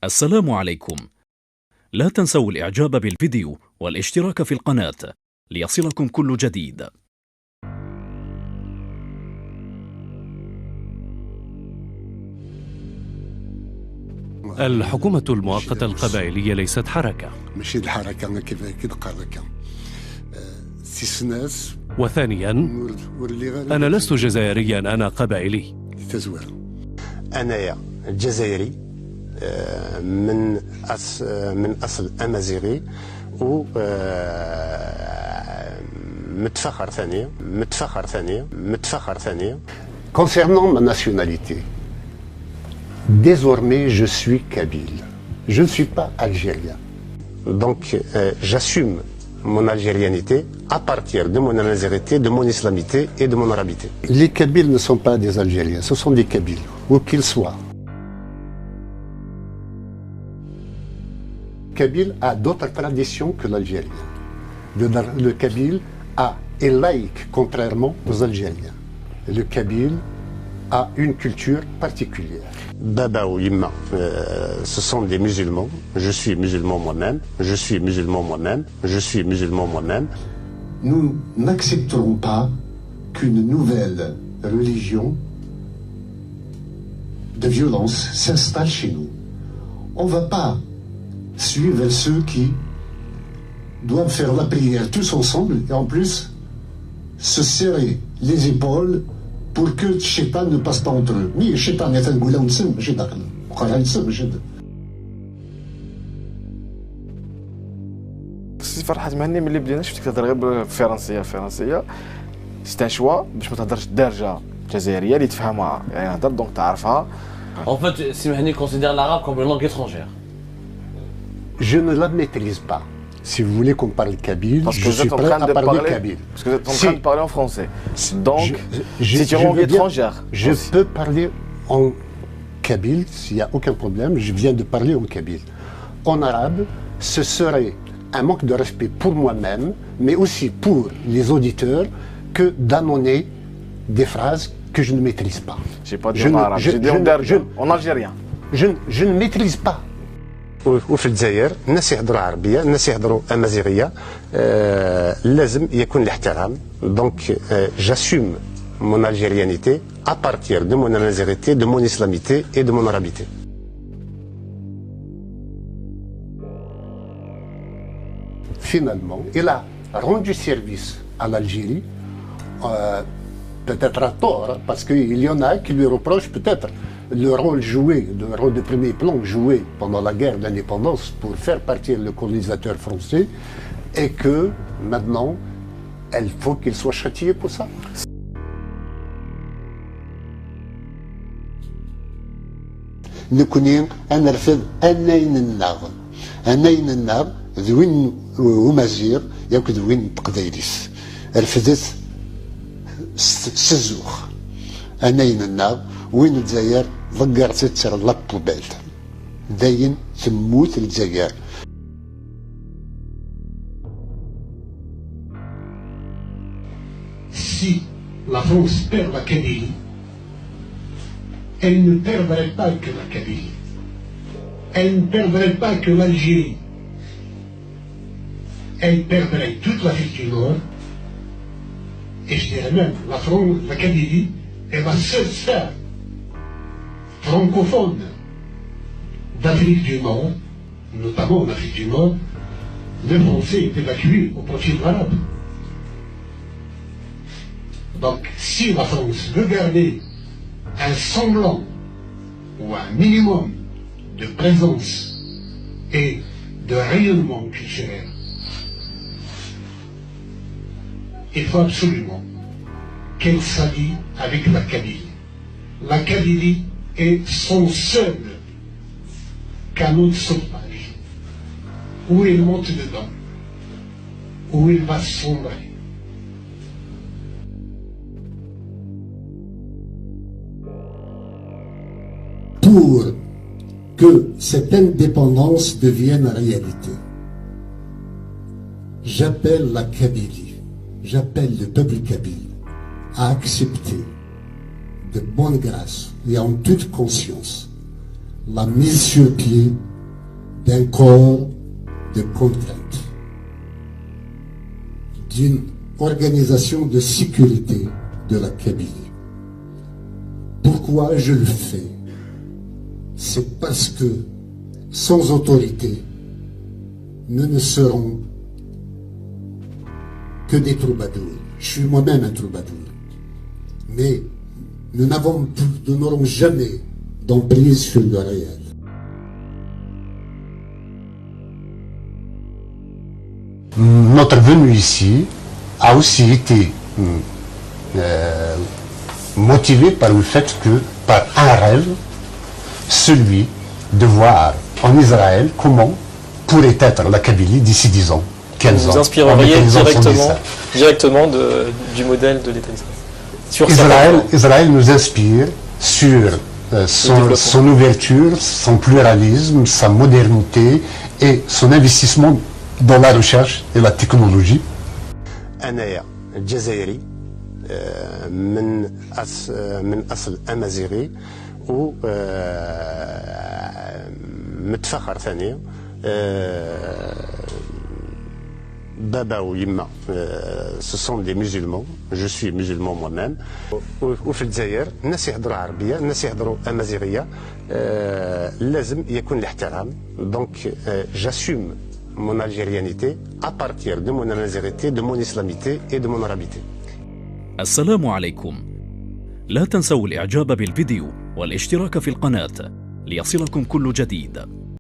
السلام عليكم. لا تنسوا الإعجاب بالفيديو والاشتراك في القناة ليصلكم كل جديد. الحكومة المؤقتة القبائلية ليست حركة. ماشي الحركة أنا كيف حركة. سيسناس. وثانيا أنا لست جزائريا، أنا قبائلي. أنا جزائري من أصل أمازيغي و متفخر ثانية. Concernant ma nationalité, désormais je suis kabyle. Je ne suis pas algérien. Donc j'assume mon algérianité à partir de mon amazéghité, de mon islamité et de mon arabité. Les Kabyles ne sont pas des Algériens, ce sont des Kabyles, où qu'ils soient. Le Kabyle a d'autres traditions que l'Algérien. Le Kabyle est laïque, contrairement aux Algériens. Le Kabyle a une culture particulière. Baba ou Yimma, ce sont des musulmans. Je suis musulman moi-même. Nous n'accepterons pas qu'une nouvelle religion de violence s'installe chez nous. On ne va pas suivre ceux qui doivent faire la prière tous ensemble et en plus se serrer les épaules pour que le shaitan ne passe pas entre eux. Mais le shaitan est un goulam de sème, j'ai d'accord. سي فرحات مهني ملي بدينا شفتك تهضر غير بالفرنسيه سي ان شوا باش ما تهضرش الدارجه الجزائريه اللي تفهمها يعني هضر دونك تعرفها. En fait, Si Mahani considère l'arabe comme une langue étrangère. Je ne la maîtrise pas. Si vous voulez qu'on parle kabyle, je suis prêt à parler kabyle. Parce que vous êtes en train de parler en français. Donc, c'est une langue étrangère. Je peux parler en kabyle, s'il n'y a aucun problème. Je viens de parler en kabyle. En arabe, ce serait un manque de respect pour moi-même, mais aussi pour les auditeurs, que d'annoncer des phrases que je ne maîtrise pas. Je n'ai pas dit en arabe, j'ai dit en algérien. Je ne maîtrise pas. وفي الجزائر الناس يهضروا عربيه، الناس يهضروا امازيغيه، لازم يكون الاحترام. دونك j'assume mon algérianité à partir de mon amazéghité, de mon islamité et de mon arabité. Finalement, il a rendu service à l'Algérie, peut-être à tort, parce qu'il y en a qui lui reprochent peut-être le rôle de premier plan joué pendant la guerre d'indépendance pour faire partir le colonisateur français, et que maintenant, il faut qu'il soit châtié pour ça. نكونين أنا رفض أنين النار ذوين ومزير ياك ذوين تقديريس رفضت سزوخ أنين النار وين الجزائر ضقرت تسر لابوبال داين تموت الجزائر. Si la France perd la Kabylie, elle ne perdrait pas que la Kabylie, elle ne perdrait pas que l'Algérie, elle perdrait toute l'Afrique du Nord, et je dirais même la Kabylie est la seule sphère francophone d'Afrique du Nord, notamment en Afrique du Nord. Le français est évacué au profit de l'arabe. Donc, si la France veut garder un semblant ou un minimum de présence et de rayonnement culturel, il faut absolument qu'elle s'allie avec la Kabylie. La Kabylie est son seul canot de sauvetage. Où il monte dedans, où il va sombrer. Pour que cette indépendance devienne réalité, j'appelle la Kabylie, j'appelle le peuple kabyle à accepter de bonne grâce et en toute conscience la mise sur pied d'un corps de contrainte, d'une organisation de sécurité de la Kabylie. Pourquoi je le fais? C'est parce que sans autorité, nous ne serons que des troubadours. Je suis moi-même un troubadour. Mais nous n'aurons jamais d'emprise sur le réel. Notre venue ici a aussi été motivée par le fait que, par un rêve, celui de voir en Israël comment pourrait être la Kabylie d'ici 10 ans, 15 ans. Vous inspireriez directement du modèle de l'État d'Israël. Israël nous inspire sur son ouverture, son pluralisme, sa modernité et son investissement dans la recherche et la technologie. أنا جزائري من أصل أمازيغي ومتفخر ثانيا بابا ويما ce sont des musulmans, je suis musulman moi-même. وفي الجزائر الناس يهضروا عربية، الناس يهضروا أمازيغية، لازم يكون الاحترام. Donc j'assume mon algérianité à partir de mon amazérité, de mon islamité et de mon arabité. السلام عليكم. لا تنسوا الإعجاب بالفيديو والاشتراك في القناة ليصلكم كل جديد.